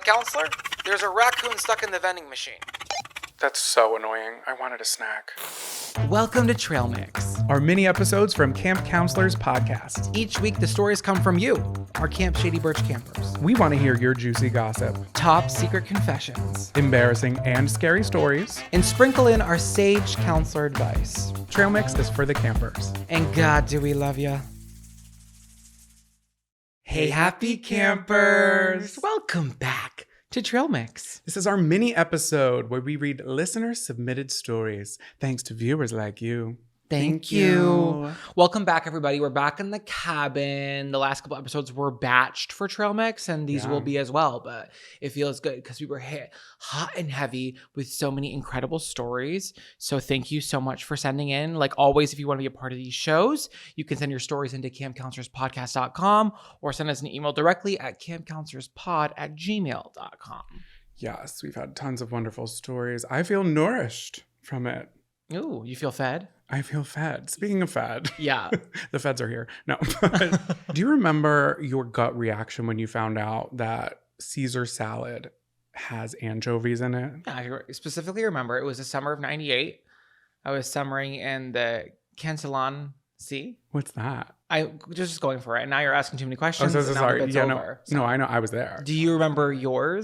Counselor? There's a raccoon stuck in the vending machine. That's so annoying. I wanted a snack. Welcome to Trail Mix. Our mini episodes from Camp Counselors podcast. Each week, the stories come from you, our Camp Shady Birch campers. We want to hear your juicy gossip, Top secret confessions, embarrassing and scary stories. and sprinkle in our sage counselor advice. Trail Mix is for the campers. And God, do we love ya. Hey, happy campers! Welcome back to Trail Mix. This is our mini episode where we read listener-submitted stories, thanks to viewers like you. Thank you. Welcome back, everybody. We're back in the cabin. The last couple episodes were batched for Trail Mix, and these will be as well. But it feels good because we were hit hot and heavy with so many incredible stories. So thank you so much for sending in. Like always, if you want to be a part of these shows, you can send your stories into campcounselorspodcast.com or send us an email directly at campcounselorspod@gmail.com. Yes, we've had tons of wonderful stories. I feel nourished from it. Ooh, you feel fed? I feel fed. Speaking of fed. Yeah. The feds are here. No. Do you remember your gut reaction when you found out that Caesar salad has anchovies in it? I specifically remember it was the summer of 98. I was summering in the Salon Sea. What's that? I was just going for it. And now you're asking too many questions. So and now sorry. the bit's Yeah, over. no, I know. I was there. Do you remember your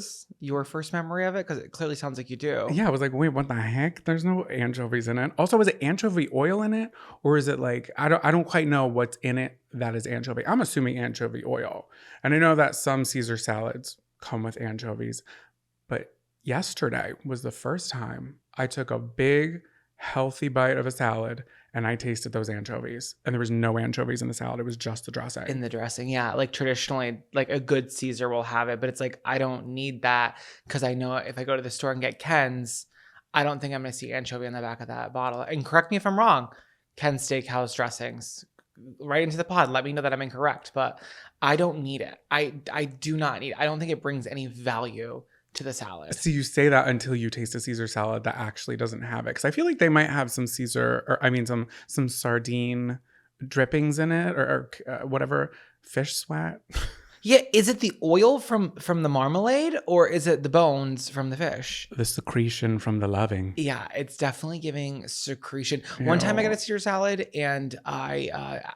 first memory of it? Because it clearly sounds like you do. Yeah, I was like, wait, what the heck? There's no anchovies in it. Also, is it anchovy oil in it? Or is it like, I don't quite know what's in it that is anchovy. I'm assuming anchovy oil. And I know that some Caesar salads come with anchovies. But yesterday was the first time I took a big, healthy bite of a salad and I tasted those anchovies. And there was no anchovies in the salad. It was just the dressing. In the dressing, yeah. Like traditionally, like a good Caesar will have it. But it's like, I don't need that because I know if I go to the store and get Ken's, I don't think I'm going to see anchovy on the back of that bottle. And correct me if I'm wrong. Ken's Steakhouse dressings. Right into the pod. Let me know that I'm incorrect. But I don't need it. I do not need it. I don't think it brings any value to the salad. So you say that until you taste a Caesar salad that actually doesn't have it. Because I feel like they might have some Caesar, or I mean some sardine drippings in it, or whatever, fish sweat. Yeah, is it the oil from the marmalade or is it the bones from the fish? The secretion from the loving. Yeah, it's definitely giving secretion. One time I got a Caesar salad and I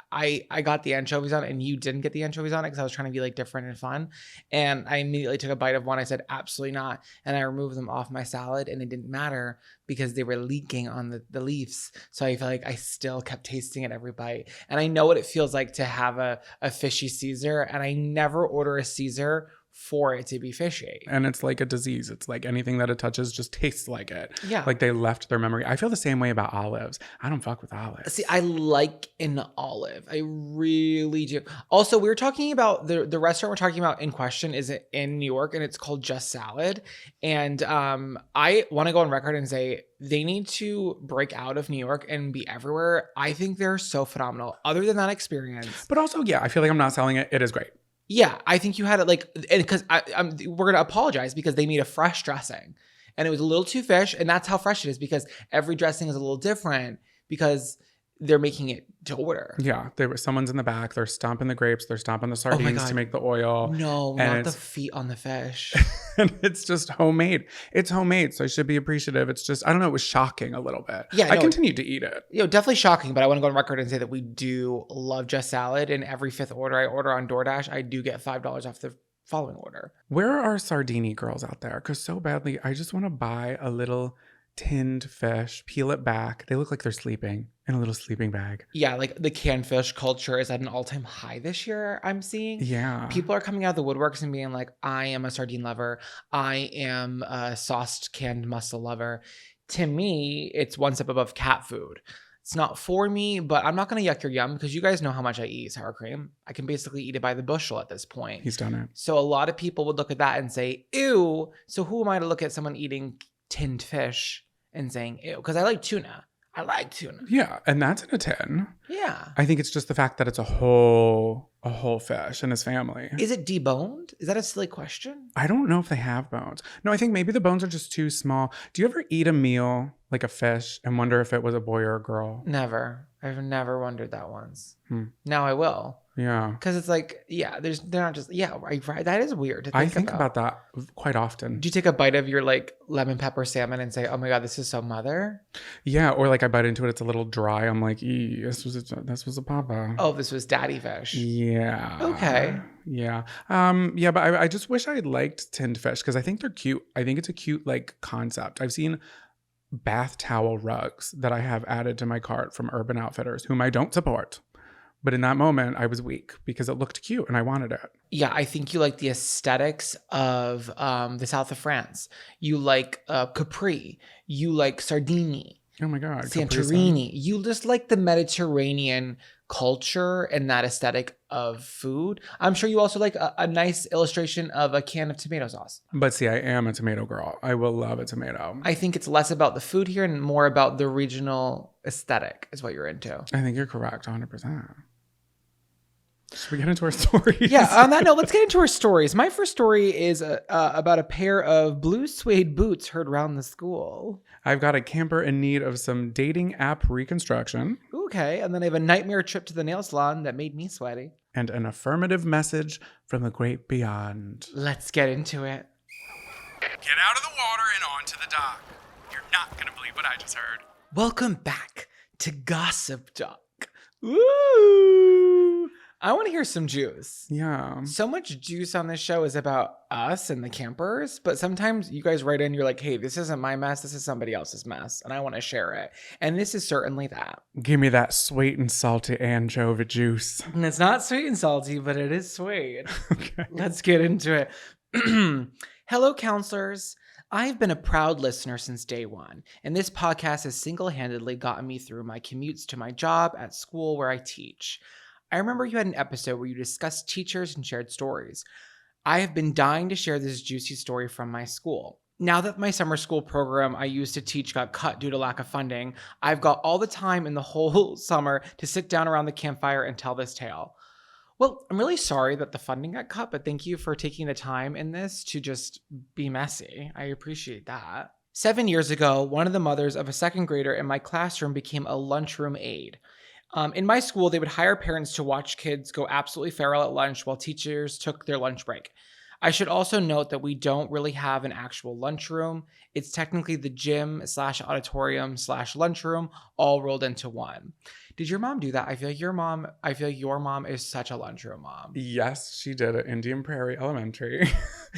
got the anchovies on it and you didn't get the anchovies on it because I was trying to be like different and fun. And I immediately took a bite of one. I said, absolutely not. And I removed them off my salad and it didn't matter because they were leaking on the leaves. So I feel like I still kept tasting it every bite. And I know what it feels like to have a fishy Caesar. And I never order a Caesar for it to be fishy. And it's like a disease. It's like anything that it touches just tastes like it. Yeah. Like they left their memory. I feel the same way about olives. I don't fuck with olives. See, I like an olive. I really do. Also, we were talking about the restaurant we're talking about in question is in New York and it's called Just Salad. And I want to go on record and say they need to break out of New York and be everywhere. I think they're so phenomenal. Other than that experience. But also, yeah, I feel like I'm not selling it. It is great. Yeah, I think you had it like, and because we're going to apologize because they made a fresh dressing and it was a little too fish. And that's how fresh it is because every dressing is a little different because they're making it to order. Yeah, someone's in the back. They're stomping the grapes. They're stomping the sardines to make the oil. No, not the feet on the fish. And it's just homemade. It's homemade, so I should be appreciative. It's just, I don't know, it was shocking a little bit. Yeah, I continued to eat it. Definitely shocking, but I want to go on record and say that we do love Just Salad. And every fifth order I order on DoorDash, I do get $5 off the following order. Where are our sardini girls out there? Because so badly, I just want to buy a little tinned fish, peel it back. They look like they're sleeping in a little sleeping bag. Yeah, like the canned fish culture is at an all-time high this year, I'm seeing. Yeah. People are coming out of the woodworks and being like, I am a sardine lover. I am a sauced canned mussel lover. To me, it's one step above cat food. It's not for me, but I'm not going to yuck your yum because you guys know how much I eat sour cream. I can basically eat it by the bushel at this point. He's done it. So a lot of people would look at that and say, ew. So who am I to look at someone eating tinned fish and saying, ew? Because I like tuna. I like tuna. Yeah, and that's in a tin. Yeah. I think it's just the fact that it's a whole fish and his family. Is it deboned? Is that a silly question? I don't know if they have bones. No, I think maybe the bones are just too small. Do you ever eat a meal like a fish and wonder if it was a boy or a girl? Never. I've never wondered that once. Now I will. Yeah. Because it's like, yeah, they're not just, yeah, right. That is weird to think I think about that quite often. Do you take a bite of your like lemon pepper salmon and say, oh my God, this is so mother? Yeah, or like I bite into it, it's a little dry. I'm like, this was a papa. Oh, this was daddy fish. Yeah. Okay. Yeah. Yeah, but I just wish I liked tinned fish because I think they're cute. I think it's a cute like concept. I've seen bath towel rugs that I have added to my cart from Urban Outfitters, whom I don't support. But in that moment, I was weak because it looked cute and I wanted it. Yeah, I think you like the aesthetics of the south of France. You like Capri. You like Sardini. Oh my God. Santorini. You just like the Mediterranean culture and that aesthetic of food. I'm sure you also like a nice illustration of a can of tomato sauce. But see, I am a tomato girl. I will love a tomato. I think it's less about the food here and more about the regional aesthetic is what you're into. I think you're correct, 100%. Should we get into our stories? Yeah, on that note, let's get into our stories. My first story is about a pair of blue suede boots heard around the school. I've got a camper in need of some dating app reconstruction. Okay, and then I have a nightmare trip to the nail salon that made me sweaty. And an affirmative message from the great beyond. Let's get into it. Get out of the water and onto the dock. You're not going to believe what I just heard. Welcome back to Gossip Talk. Ooh! I want to hear some juice. Yeah. So much juice on this show is about us and the campers, but sometimes you guys write in, you're like, hey, this isn't my mess, this is somebody else's mess, and I want to share it. And this is certainly that. Give me that sweet and salty anchovy juice. And it's not sweet and salty, but it is sweet. Okay. Let's get into it. Hello, counselors. I've been a proud listener since day one, and this podcast has single-handedly gotten me through my commutes to my job at school where I teach. I remember you had an episode where you discussed teachers and shared stories. I have been dying to share this juicy story from my school. Now that my summer school program I used to teach got cut due to lack of funding, I've got all the time in the whole summer to sit down around the campfire and tell this tale. Well, I'm really sorry that the funding got cut, but thank you for taking the time in this to just be messy. I appreciate that. 7 years ago, one of the mothers of a second grader in my classroom became a lunchroom aide. In my school, they would hire parents to watch kids go absolutely feral at lunch while teachers took their lunch break. I should also note that we don't really have an actual lunchroom. It's technically the gym/auditorium/lunchroom all rolled into one. Did your mom do that? I feel like your mom is such a lunchroom mom. Yes, she did at Indian Prairie Elementary.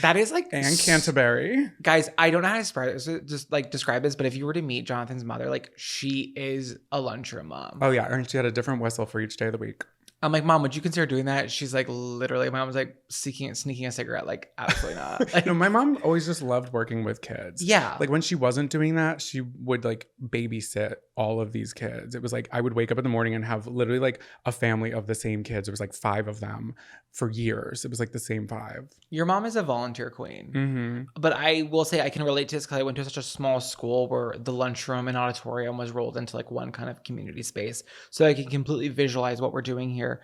That is like and Canterbury. Guys, I don't know how to describe this, but if you were to meet Jonathan's mother, like she is a lunchroom mom. Oh yeah, and she had a different whistle for each day of the week. I'm like, Mom, would you consider doing that? She's like, literally, my mom was like sneaking a cigarette. Like, absolutely not. Like, No, my mom always just loved working with kids. Yeah. Like when she wasn't doing that, she would like babysit all of these kids. It was like I would wake up in the morning and have literally like a family of the same kids. It was like 5 of them for years. It was like the same 5. Your mom is a volunteer queen. Mm-hmm. But I will say I can relate to this because I went to such a small school where the lunchroom and auditorium was rolled into like one kind of community space. So I can completely visualize what we're doing here.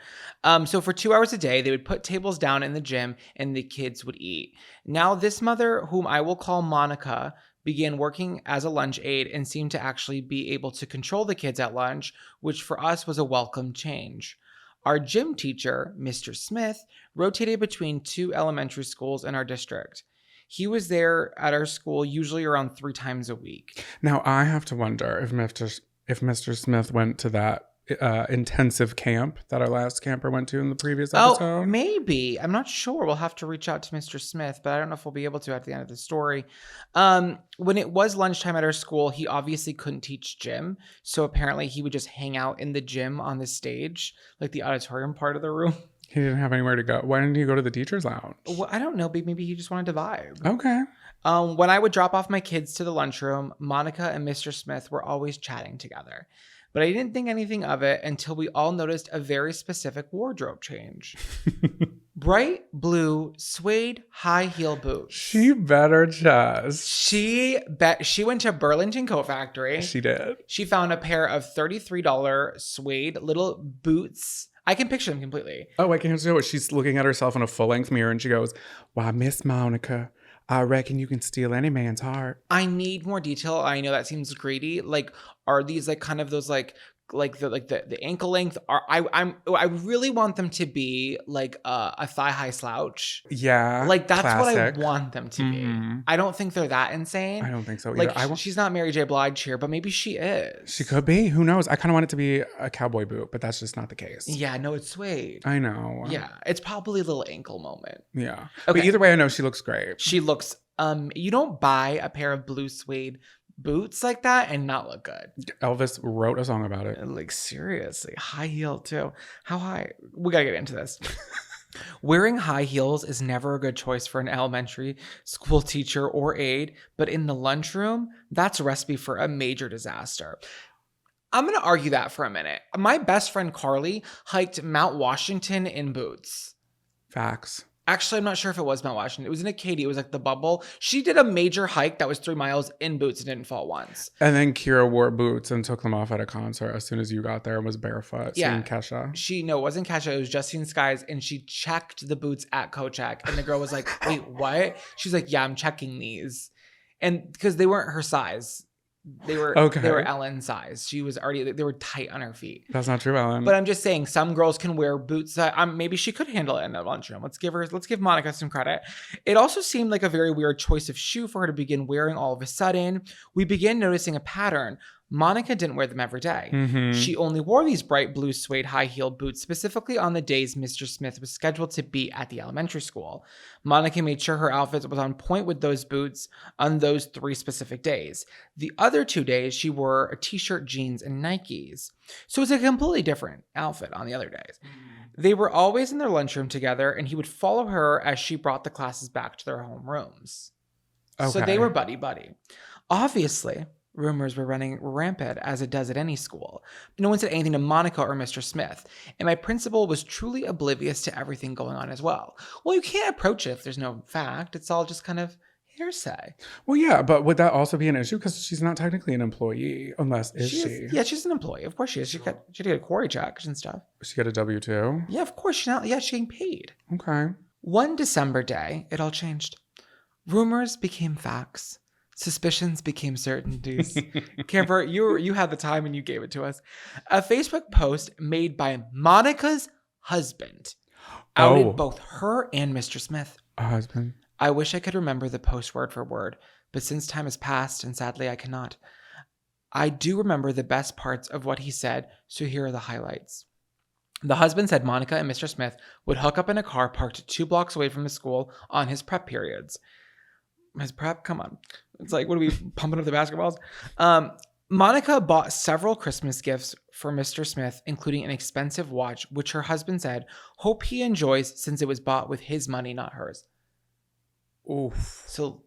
So for 2 hours a day, they would put tables down in the gym and the kids would eat. Now this mother, whom I will call Monica, began working as a lunch aide and seemed to actually be able to control the kids at lunch, which for us was a welcome change. Our gym teacher, Mr. Smith, rotated between 2 elementary schools in our district. He was there at our school usually around 3 times a week. Now I have to wonder if Mr. Smith went to that intensive camp that our last camper went to in the previous episode. Oh, maybe. I'm not sure. We'll have to reach out to Mr. Smith, but I don't know if we'll be able to at the end of the story. When it was lunchtime at our school, he obviously couldn't teach gym. So apparently he would just hang out in the gym on the stage, like the auditorium part of the room. He didn't have anywhere to go. Why didn't he go to the teacher's lounge? Well, I don't know. Maybe he just wanted to vibe. Okay. When I would drop off my kids to the lunchroom, Monica and Mr. Smith were always chatting together. But I didn't think anything of it until we all noticed a very specific wardrobe change. Bright blue suede high heel boots. She better just. She went to Burlington Coat Factory. She did. She found a pair of $33 suede little boots. I can picture them completely. Oh, I can see what she's looking at herself in a full-length mirror and she goes, "Why, Miss Monica, I reckon you can steal any man's heart." I need more detail. I know that seems greedy. Like, are these like kind of those like the ankle length are I really want them to be like a thigh high slouch. Yeah. Like that's classic. what I want them to be. I don't think they're that insane. I don't think so either. Like she's not Mary J. Blige here, but maybe she is. She could be. Who knows? I kind of want it to be a cowboy boot, but that's just not the case. Yeah, no, it's suede. I know. Yeah, it's probably a little ankle moment. Yeah. Okay. But either way, I know she looks great. She looks. You don't buy a pair of blue suede boots like that and not look good. Elvis wrote a song about it. Like seriously, high heel too. How high? We gotta get into this. Wearing high heels is never a good choice for an elementary school teacher or aide, but in the lunchroom, that's a recipe for a major disaster. I'm going to argue that for a minute. My best friend Carly hiked Mount Washington in boots. Facts. Actually, I'm not sure if it was Mount Washington. It was in Acadia. It was like the bubble. She did a major hike that was 3 miles in boots and didn't fall once. And then Kira wore boots and took them off at a concert as soon as you got there and was barefoot. Yeah. Seeing Kesha. No, it wasn't Kesha. It was Justine Skies. And she checked the boots at CoCheck. And the girl was like, wait, what? She's like, yeah, I'm checking these. And because they weren't her size. They were Ellen's size. She was already, they were tight on her feet. That's not true, Ellen. But I'm just saying some girls can wear boots that maybe she could handle it in the lunchroom. Let's give Monica some credit. It also seemed like a very weird choice of shoe for her to begin wearing all of a sudden. We began noticing a pattern. Monica didn't wear them every day. Mm-hmm. She only wore these bright blue suede high-heeled boots specifically on the days Mr. Smith was scheduled to be at the elementary school. Monica made sure her outfit was on point with those boots on those 3 specific days. The other 2 days, she wore a t-shirt, jeans, and Nikes. So it's a completely different outfit on the other days. They were always in their lunchroom together, and he would follow her as she brought the classes back to their home rooms. Okay. So they were buddy-buddy. Obviously, rumors were running rampant, as it does at any school. No one said anything to Monica or Mr. Smith, and my principal was truly oblivious to everything going on as well. Well, you can't approach it if there's no fact. It's all just kind of hearsay. Well, yeah, but would that also be an issue? Because she's not technically an employee, unless she? Yeah, she's an employee. Of course she is. She had to get a quarry check and stuff. She got a W-2? Yeah, of course. She's getting paid. Okay. One December day, it all changed. Rumors became facts. Suspicions became certainties. Campfire, you had the time and you gave it to us. A Facebook post made by Monica's husband outed both her and Mr. Smith. A husband. I wish I could remember the post word for word, but since time has passed, and sadly I cannot. I do remember the best parts of what he said, so here are the highlights. The husband said Monica and Mr. Smith would hook up in a car parked 2 blocks away from the school on his prep periods. His prep? Come on. It's like, what are we pumping up the basketballs? Monica bought several Christmas gifts for Mr. Smith, including an expensive watch, which her husband said, hope he enjoys since it was bought with his money, not hers. Oof. So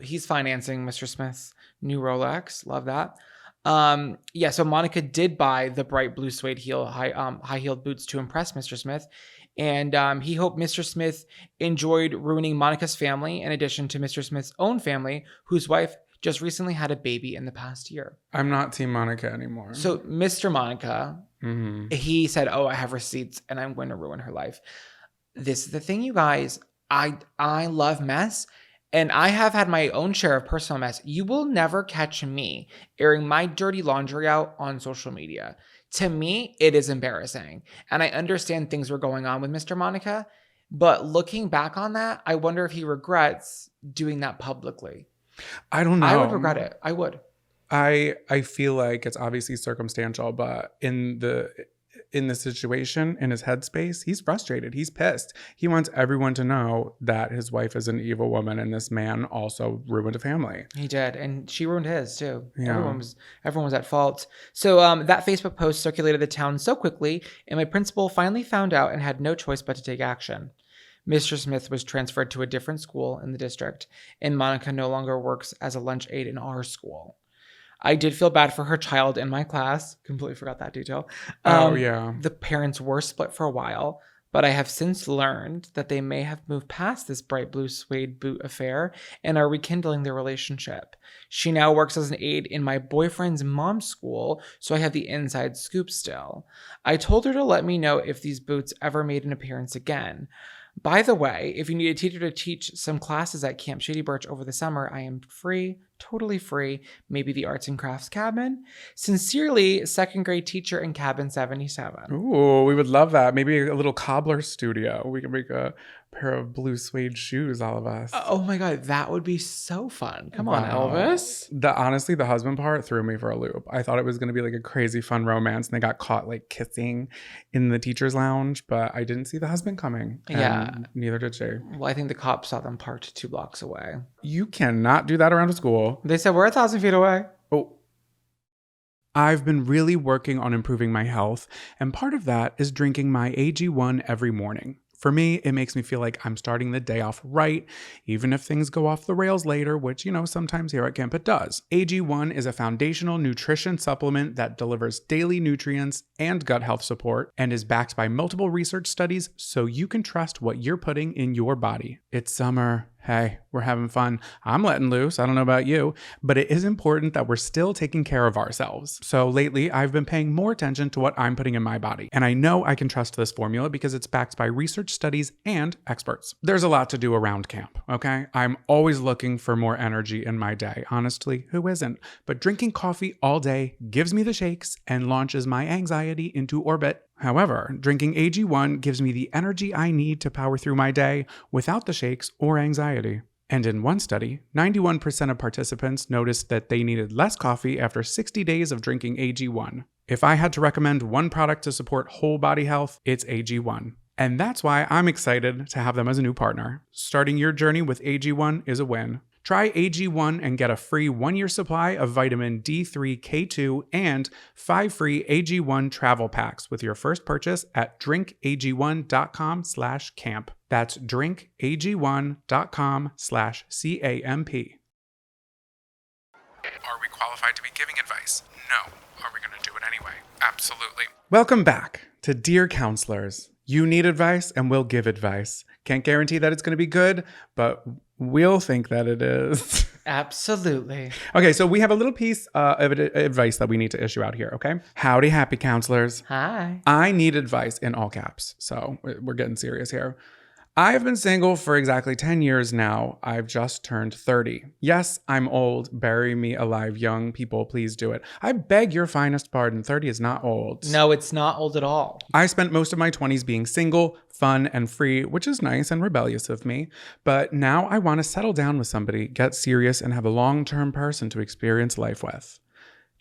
he's financing Mr. Smith's new Rolex. Love that. So Monica did buy the bright blue suede high-heeled boots to impress Mr. Smith. And he hoped Mr. Smith enjoyed ruining Monica's family, in addition to Mr. Smith's own family, whose wife just recently had a baby in the past year. I'm not Team Monica anymore. So Mr. Monica, he said, I have receipts and I'm going to ruin her life. This is the thing, you guys. I love mess. And I have had my own share of personal mess. You will never catch me airing my dirty laundry out on social media. To me, it is embarrassing. And I understand things were going on with Mr. Monica, but looking back on that, I wonder if he regrets doing that publicly. I don't know. I would regret it. I would. I feel like it's obviously circumstantial, but in the situation, in his headspace, he's frustrated. He's pissed. He wants everyone to know that his wife is an evil woman and this man also ruined a family. He did. And she ruined his too. Yeah. Everyone was at fault. So that Facebook post circulated the town so quickly, and my principal finally found out and had no choice but to take action. Mr. Smith was transferred to a different school in the district, and Monica no longer works as a lunch aide in our school. I did feel bad for her child in my class. Completely forgot that detail. Yeah. The parents were split for a while, but I have since learned that they may have moved past this bright blue suede boot affair and are rekindling their relationship. She now works as an aide in my boyfriend's mom's school, so I have the inside scoop still. I told her to let me know if these boots ever made an appearance again. By the way, if you need a teacher to teach some classes at Camp Shady Birch over the summer, I am free, totally free. Maybe the arts and crafts cabin. Sincerely, second grade teacher in cabin 77. Ooh, we would love that. Maybe a little cobbler studio. We can make a pair of blue suede shoes, all of us. Oh my God, that would be so fun. Come on, Elvis. Honestly, the husband part threw me for a loop. I thought it was going to be like a crazy fun romance, and they got caught like kissing in the teacher's lounge, but I didn't see the husband coming. Yeah. Neither did she. Well, I think the cops saw them parked 2 blocks away. You cannot do that around a school. They said, we're 1,000 feet away. Oh. I've been really working on improving my health, and part of that is drinking my AG1 every morning. For me, it makes me feel like I'm starting the day off right, even if things go off the rails later, which, sometimes here at camp it does. AG1 is a foundational nutrition supplement that delivers daily nutrients and gut health support and is backed by multiple research studies so you can trust what you're putting in your body. It's summer. Hey, we're having fun. I'm letting loose. I don't know about you, but it is important that we're still taking care of ourselves. So lately, I've been paying more attention to what I'm putting in my body. And I know I can trust this formula because it's backed by research studies and experts. There's a lot to do around camp, okay? I'm always looking for more energy in my day. Honestly, who isn't? But drinking coffee all day gives me the shakes and launches my anxiety into orbit. However, drinking AG1 gives me the energy I need to power through my day without the shakes or anxiety. And in one study, 91% of participants noticed that they needed less coffee after 60 days of drinking AG1. If I had to recommend one product to support whole body health, it's AG1. And that's why I'm excited to have them as a new partner. Starting your journey with AG1 is a win. Try AG1 and get a free 1-year supply of vitamin D3, K2, and 5 free AG1 travel packs with your first purchase at drinkag1.com/camp. That's drinkag1.com/CAMP. Are we qualified to be giving advice? No. Are we going to do it anyway? Absolutely. Welcome back to Dear Counselors. You need advice and we'll give advice. Can't guarantee that it's going to be good, but we'll think that it is. Absolutely. Okay, so we have a little piece of advice that we need to issue out here, okay? Howdy, happy counselors. Hi. I need advice in all caps, so we're getting serious here. I have been single for exactly 10 years now. I've just turned 30. Yes, I'm old. Bury me alive, young people. Please do it. I beg your finest pardon. 30 is not old. No, it's not old at all. I spent most of my 20s being single, fun, and free, which is nice and rebellious of me. But now I want to settle down with somebody, get serious, and have a long-term person to experience life with.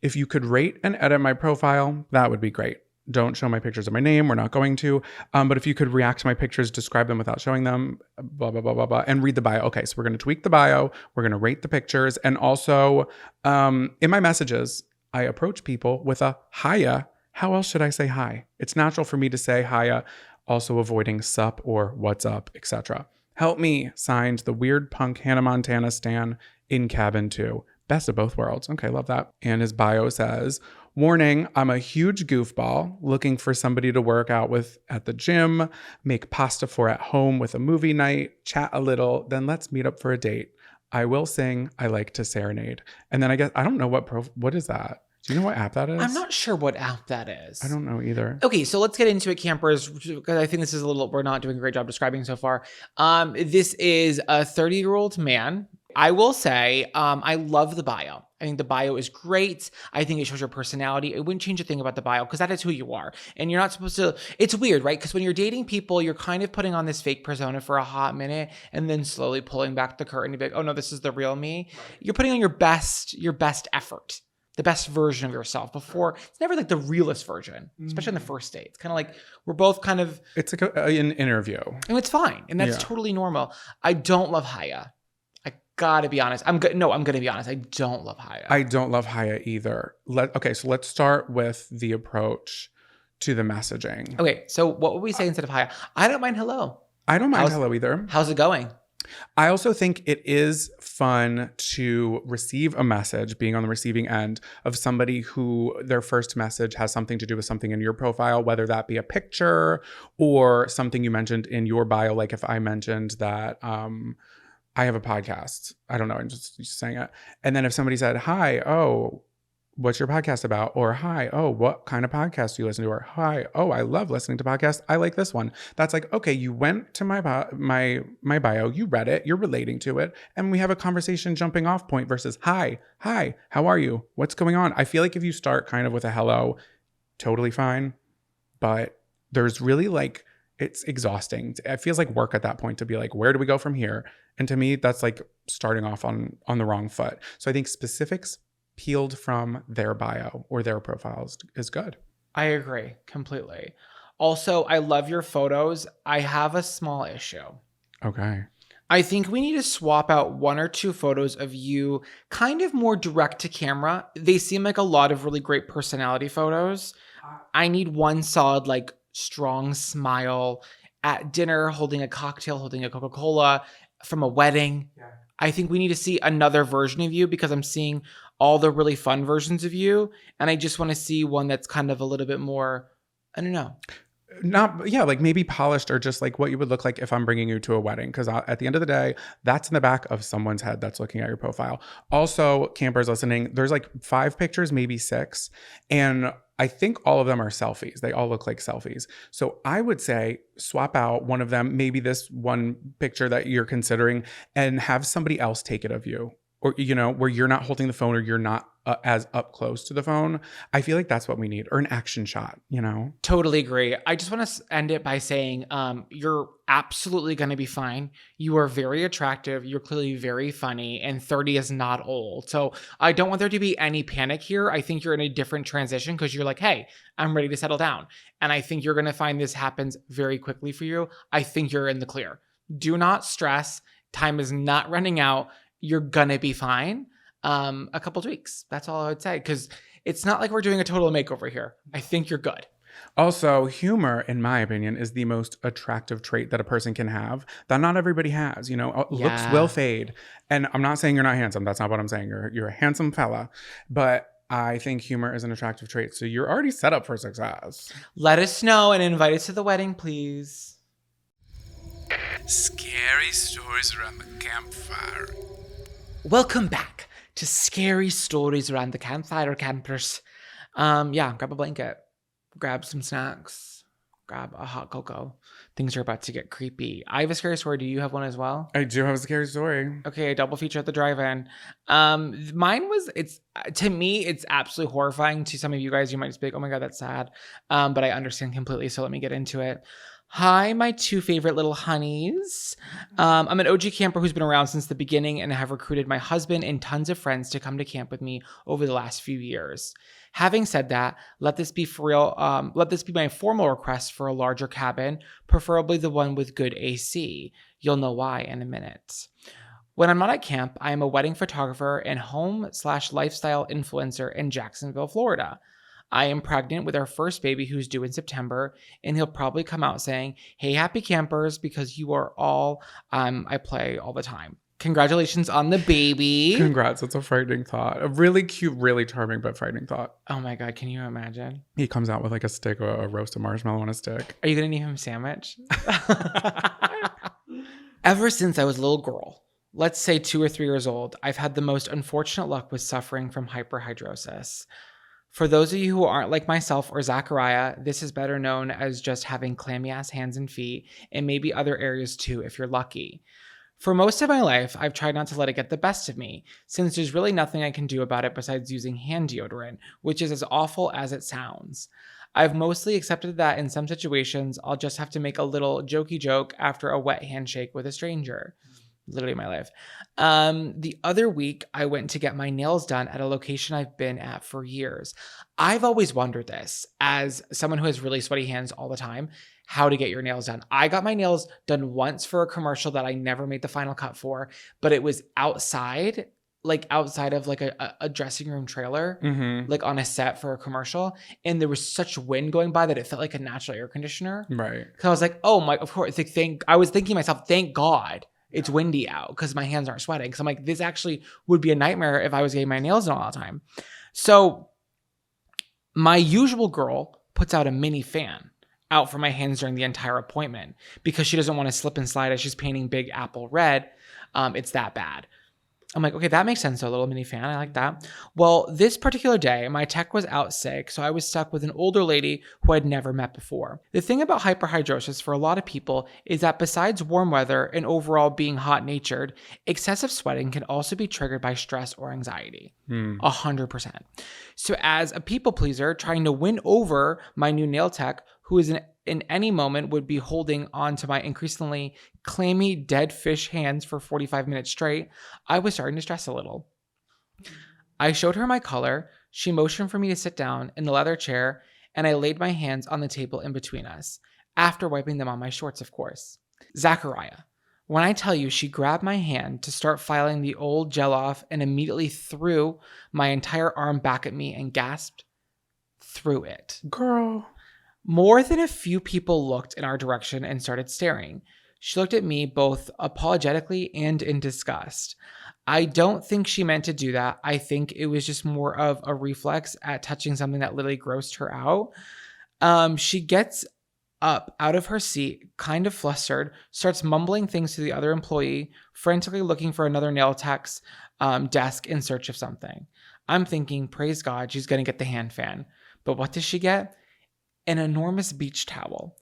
If you could rate and edit my profile, that would be great. Don't show my pictures of my name. We're not going to. But if you could react to my pictures, describe them without showing them, blah, blah, blah, blah, blah, and read the bio. Okay, so we're going to tweak the bio. We're going to rate the pictures. And also, in my messages, I approach people with a hiya. How else should I say hi? It's natural for me to say hiya, also avoiding sup or what's up, etc. Help me, signed the weird punk Hannah Montana stan in cabin 2. Best of both worlds. Okay, love that. And his bio says, warning, I'm a huge goofball looking for somebody to work out with at the gym, make pasta for at home with a movie night, chat a little, then let's meet up for a date. I will sing. I like to serenade. And then I guess, I don't know what is that? Do you know what app that is? I'm not sure what app that is. I don't know either. Okay, so let's get into it, campers, because I think this is we're not doing a great job describing so far. This is a 30-year-old man. I will say, I love the bio. I think the bio is great. I think it shows your personality. It wouldn't change a thing about the bio because that is who you are. And you're not supposed to, it's weird, right? Because when you're dating people, you're kind of putting on this fake persona for a hot minute and then slowly pulling back the curtain to be like, oh no, this is the real me. You're putting on your best effort, the best version of yourself before. It's never like the realest version, especially on the first date. It's kind of like we're both kind of. It's like an interview. And it's fine. And that's totally normal. I don't love Haya. Gotta be honest. I'm gonna be honest. I don't love Haya. I don't love Haya either. Okay, so let's start with the approach to the messaging. Okay, so what would we say instead of Haya? I don't mind hello. I don't mind hello either. How's it going? I also think it is fun to receive a message, being on the receiving end of somebody who their first message has something to do with something in your profile, whether that be a picture or something you mentioned in your bio. Like if I mentioned that I have a podcast. I don't know. I'm just saying it. And then if somebody said, hi, what's your podcast about? Or hi, oh, what kind of podcast do you listen to? Or hi, oh, I love listening to podcasts. I like this one. That's like, okay, you went to my bio, you read it, you're relating to it, and we have a conversation jumping off point versus hi, how are you? What's going on? I feel like if you start kind of with a hello, totally fine. But there's really like, it's exhausting. It feels like work at that point to be like, where do we go from here? And to me, that's like starting off on the wrong foot. So I think specifics peeled from their bio or their profiles is good. I agree completely. Also, I love your photos. I have a small issue. Okay. I think we need to swap out 1 or 2 photos of you kind of more direct to camera. They seem like a lot of really great personality photos. I need one solid, like, strong smile at dinner, holding a cocktail, holding a Coca-Cola from a wedding. Yeah. I think we need to see another version of you because I'm seeing all the really fun versions of you. And I just want to see one that's kind of a little bit more, I don't know. Like maybe polished or just like what you would look like if I'm bringing you to a wedding. Because at the end of the day, that's in the back of someone's head that's looking at your profile. Also, campers listening, there's like 5 pictures, maybe 6. And I think all of them are selfies. They all look like selfies. So I would say swap out one of them, maybe this one picture that you're considering, and have somebody else take it of you. Or, you know, where you're not holding the phone or you're not as up close to the phone. I feel like that's what we need. Or an action shot, you know? Totally agree. I just want to end it by saying you're absolutely going to be fine. You are very attractive. You're clearly very funny. And 30 is not old. So I don't want there to be any panic here. I think you're in a different transition because you're like, hey, I'm ready to settle down. And I think you're going to find this happens very quickly for you. I think you're in the clear. Do not stress. Time is not running out. You're gonna be fine. A couple tweaks. That's all I would say. Because it's not like we're doing a total makeover here. I think you're good. Also, humor, in my opinion, is the most attractive trait that a person can have that not everybody has. You know, looks will fade. And I'm not saying you're not handsome. That's not what I'm saying. You're a handsome fella. But I think humor is an attractive trait. So you're already set up for success. Let us know and invite us to the wedding, please. Scary stories around the campfire. Welcome back to Scary Stories Around the Campfire, campers. Grab a blanket, grab some snacks, grab a hot cocoa. Things are about to get creepy. I have a scary story. Do you have one as well? I do have a scary story. Okay, a double feature at the drive-in. Mine was, to me, it's absolutely horrifying. To some of you guys, you might just be like, oh my God, that's sad. But I understand completely, so let me get into it. Hi, my 2 favorite little honeys. I'm an OG camper who's been around since the beginning and have recruited my husband and tons of friends to come to camp with me over the last few years. Having said that, let this be my formal request for a larger cabin, preferably the one with good AC. You'll know why in a minute. When I'm not at camp, I am a wedding photographer and home/lifestyle influencer in Jacksonville, Florida. I am pregnant with our first baby who's due in September, and he'll probably come out saying, hey, happy campers, because you are all I play all the time. Congratulations on the baby. Congrats. That's a frightening thought. A really cute, really charming, but frightening thought. Oh my God, can you imagine? He comes out with like a stick, a roasted marshmallow on a stick. Are you going to name him Sandwich? Ever since I was a little girl, let's say 2 or 3 years old, I've had the most unfortunate luck with suffering from hyperhidrosis. For those of you who aren't like myself or Zachariah, this is better known as just having clammy ass hands and feet, and maybe other areas too if you're lucky. For most of my life, I've tried not to let it get the best of me, since there's really nothing I can do about it besides using hand deodorant, which is as awful as it sounds. I've mostly accepted that in some situations, I'll just have to make a little jokey joke after a wet handshake with a stranger. Literally my life. The other week, I went to get my nails done at a location I've been at for years. I've always wondered this, as someone who has really sweaty hands all the time, how to get your nails done. I got my nails done once for a commercial that I never made the final cut for, but it was outside of like a dressing room trailer, like on a set for a commercial. And there was such wind going by that it felt like a natural air conditioner. Right. Cause I was like, oh my, of course, I was thinking to myself, thank God it's windy out because my hands aren't sweating. Cause I'm like, this actually would be a nightmare if I was getting my nails done all the time. So my usual girl puts out a mini fan out for my hands during the entire appointment because she doesn't want to slip and slide as she's painting Big Apple red. It's that bad. I'm like, okay, that makes sense. So a little mini fan. I like that. Well, this particular day, my tech was out sick, so I was stuck with an older lady who I'd never met before. The thing about hyperhidrosis for a lot of people is that besides warm weather and overall being hot natured, excessive sweating can also be triggered by stress or anxiety. 100%. So as a people pleaser trying to win over my new nail tech, who is in any moment would be holding on to my increasingly clammy dead fish hands for 45 minutes straight, I was starting to stress a little. I showed her my color. She motioned for me to sit down in the leather chair, and I laid my hands on the table in between us, after wiping them on my shorts, of course. Zachariah, when I tell you she grabbed my hand to start filing the old gel off and immediately threw my entire arm back at me and gasped, "Threw it." Girl. More than a few people looked in our direction and started staring. She looked at me both apologetically and in disgust. I don't think she meant to do that. I think it was just more of a reflex at touching something that literally grossed her out. She gets up out of her seat, kind of flustered, starts mumbling things to the other employee, frantically looking for another nail tech's desk in search of something. I'm thinking, praise God, she's going to get the hand fan. But what does she get? An enormous beach towel.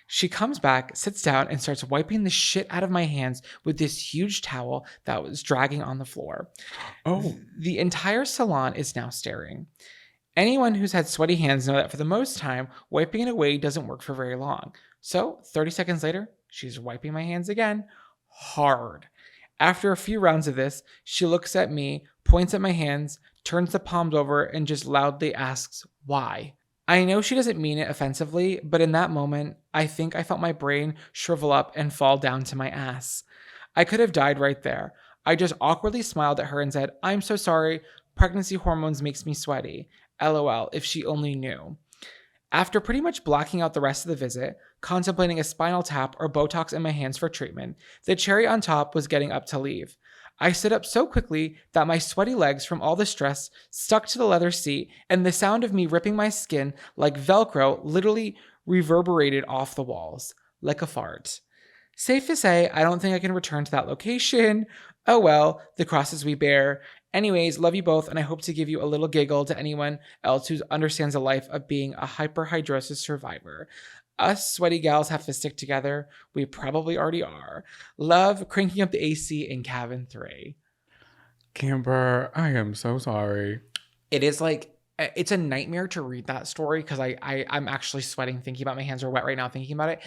She comes back, sits down, and starts wiping the shit out of my hands with this huge towel that was dragging on the floor. Oh. The entire salon is now staring. Anyone who's had sweaty hands know that for the most time, wiping it away doesn't work for very long. So 30 seconds later, she's wiping my hands again, hard. After a few rounds of this, she looks at me, points at my hands, turns the palms over, and just loudly asks, "Why?" I know she doesn't mean it offensively, but in that moment, I think I felt my brain shrivel up and fall down to my ass. I could have died right there. I just awkwardly smiled at her and said, "I'm so sorry. Pregnancy hormones makes me sweaty. LOL, if she only knew." After pretty much blacking out the rest of the visit, contemplating a spinal tap or Botox in my hands for treatment, the cherry on top was getting up to leave. I stood up so quickly that my sweaty legs from all the stress stuck to the leather seat, and the sound of me ripping my skin like Velcro literally reverberated off the walls, like a fart. Safe to say, I don't think I can return to that location. Oh well, the crosses we bear. Anyways, love you both, and I hope to give you a little giggle to anyone else who understands the life of being a hyperhidrosis survivor. Us sweaty gals have to stick together. We probably already are. Love, cranking up the AC in cabin 3. Camper, I am so sorry. It is like, it's a nightmare to read that story because I'm actually sweating thinking about my hands are wet right now thinking about it.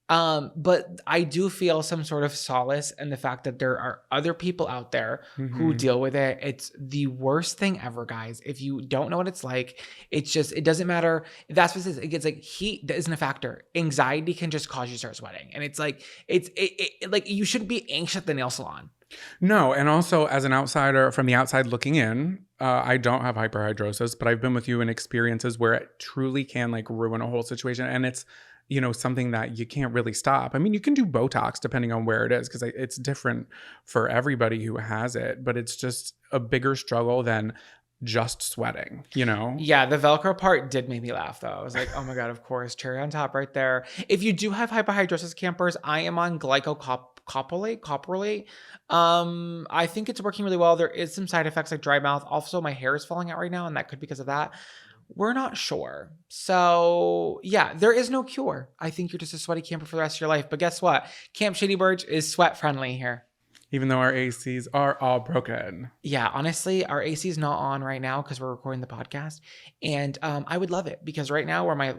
But I do feel some sort of solace in the fact that there are other people out there who deal with it. It's the worst thing ever, guys. If you don't know what it's like, it's just, it doesn't matter. That's what it is. It gets like heat isn't a factor. Anxiety can just cause you to start sweating. And it's like, like you shouldn't be anxious at the nail salon. No, and also as an outsider, from the outside looking in, I don't have hyperhidrosis, but I've been with you in experiences where it truly can like ruin a whole situation. And it's, you know, something that you can't really stop. I mean, you can do Botox depending on where it is because it's different for everybody who has it, but it's just a bigger struggle than just sweating, you know? Yeah, the Velcro part did make me laugh though. I was like, oh my God, of course, cherry on top right there. If you do have hyperhidrosis, campers, I am on glycocoprolate. I think it's working really well. There is some side effects like dry mouth. Also, my hair is falling out right now, and that could be because of that. We're not sure. So yeah, there is no cure. I think you're just a sweaty camper for the rest of your life. But guess what? Camp Shady Birch is sweat friendly here. Even though our ACs are all broken. Yeah, honestly, our AC is not on right now because we're recording the podcast. And I would love it because right now where my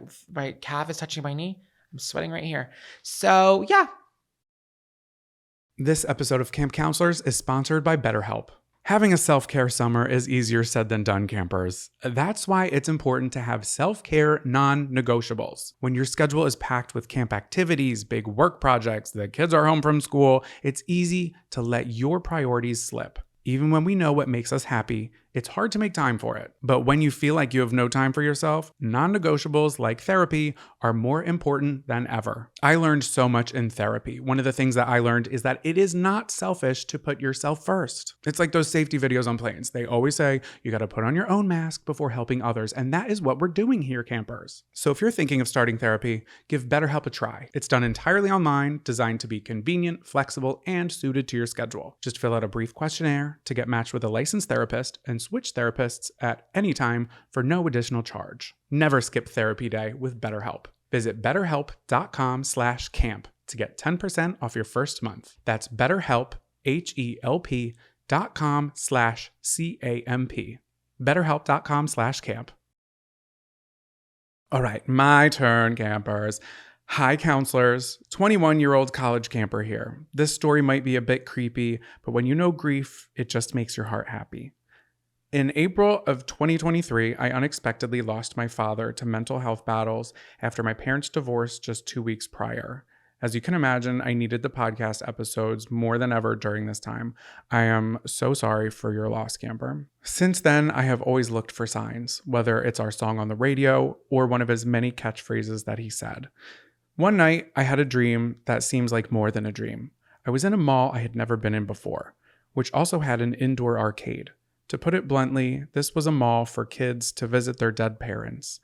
calf is touching my knee, I'm sweating right here. So yeah. This episode of Camp Counselors is sponsored by BetterHelp. Having a self-care summer is easier said than done, campers. That's why it's important to have self-care non-negotiables. When your schedule is packed with camp activities, big work projects, the kids are home from school, it's easy to let your priorities slip. Even when we know what makes us happy, It's hard to make time for it. But when you feel like you have no time for yourself, non-negotiables like therapy are more important than ever. I learned so much in therapy. One of the things that I learned is that it is not selfish to put yourself first. It's like those safety videos on planes. They always say you got to put on your own mask before helping others. And that is what we're doing here, campers. So if you're thinking of starting therapy, give BetterHelp a try. It's done entirely online, designed to be convenient, flexible, and suited to your schedule. Just fill out a brief questionnaire to get matched with a licensed therapist and switch therapists at any time for no additional charge. Never skip therapy day with BetterHelp. Visit betterhelp.com/camp to get 10% off your first month. That's BetterHelp, HELP.com/CAMP. BetterHelp.com/camp. All right, my turn, campers. Hi, counselors. 21-year-old college camper here. This story might be a bit creepy, but when you know grief, it just makes your heart happy. In April of 2023, I unexpectedly lost my father to mental health battles after my parents' divorce just 2 weeks prior. As you can imagine, I needed the podcast episodes more than ever during this time. I am so sorry for your loss, camper. Since then, I have always looked for signs, whether it's our song on the radio or one of his many catchphrases that he said. One night, I had a dream that seems like more than a dream. I was in a mall I had never been in before, which also had an indoor arcade. To put it bluntly, this was a mall for kids to visit their dead parents.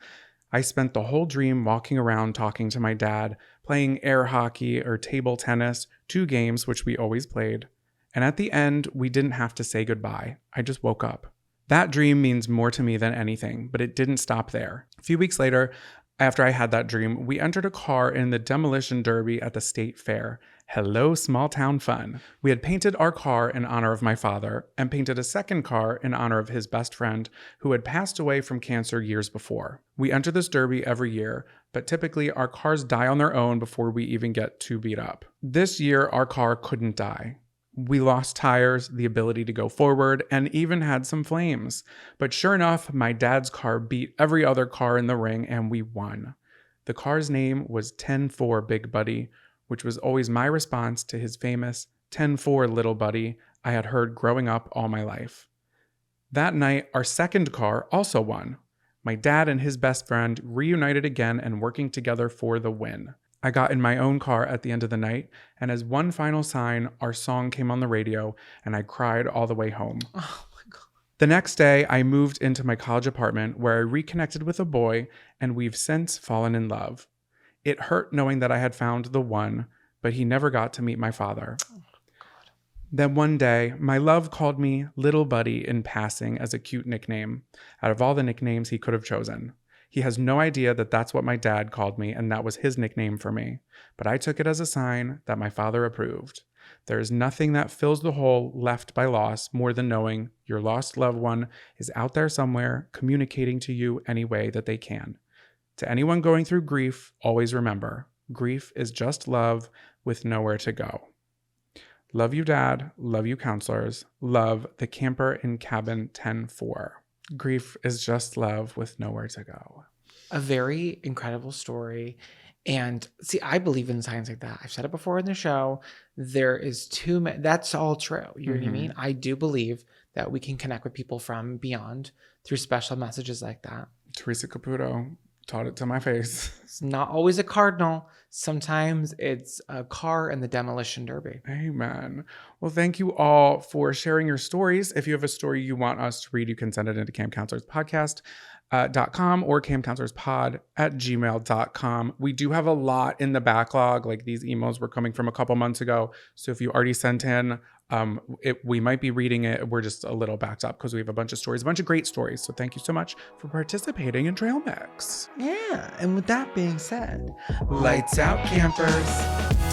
I spent the whole dream walking around talking to my dad, playing air hockey or table tennis, 2 games which we always played. And at the end, we didn't have to say goodbye. I just woke up. That dream means more to me than anything, but it didn't stop there. A few weeks later, after I had that dream, we entered a car in the demolition derby at the state fair. Hello, small town fun. We had painted our car in honor of my father and painted a second car in honor of his best friend who had passed away from cancer years before. We enter this derby every year, but typically our cars die on their own before we even get too beat up. This year, our car couldn't die. We lost tires, the ability to go forward, and even had some flames. But sure enough, my dad's car beat every other car in the ring and we won. The car's name was 10-4 Big Buddy, which was always my response to his famous 10-4 Little Buddy I had heard growing up all my life. That night, our second car also won. My dad and his best friend reunited again and working together for the win. I got in my own car at the end of the night, and as one final sign, our song came on the radio, and I cried all the way home. Oh my God. The next day, I moved into my college apartment where I reconnected with a boy, and we've since fallen in love. It hurt knowing that I had found the one, but he never got to meet my father. Oh, God. Then one day, my love called me Little Buddy in passing as a cute nickname, out of all the nicknames he could have chosen. He has no idea that that's what my dad called me and that was his nickname for me, but I took it as a sign that my father approved. There is nothing that fills the hole left by loss more than knowing your lost loved one is out there somewhere communicating to you any way that they can. To anyone going through grief, always remember, grief is just love with nowhere to go. Love you, Dad. Love you, counselors. Love the camper in cabin 10-4. Grief is just love with nowhere to go. A very incredible story. And see, I believe in signs like that. I've said it before in the show. There is too many. That's all true. You know what I mean? I do believe that we can connect with people from beyond through special messages like that. Teresa Caputo taught it to my face. It's not always a cardinal. Sometimes it's a car in the demolition derby. Amen. Well, thank you all for sharing your stories. If you have a story you want us to read, you can send it into campcounselorspodcast.com or campcounselorspod@gmail.com. We do have a lot in the backlog. Like these emails were coming from a couple months ago. So if you already sent in, we might be reading it. We're just a little backed up because we have a bunch of stories, a bunch of great stories. So thank you so much for participating in Trail Mix. Yeah. And with that being said, lights out, campers.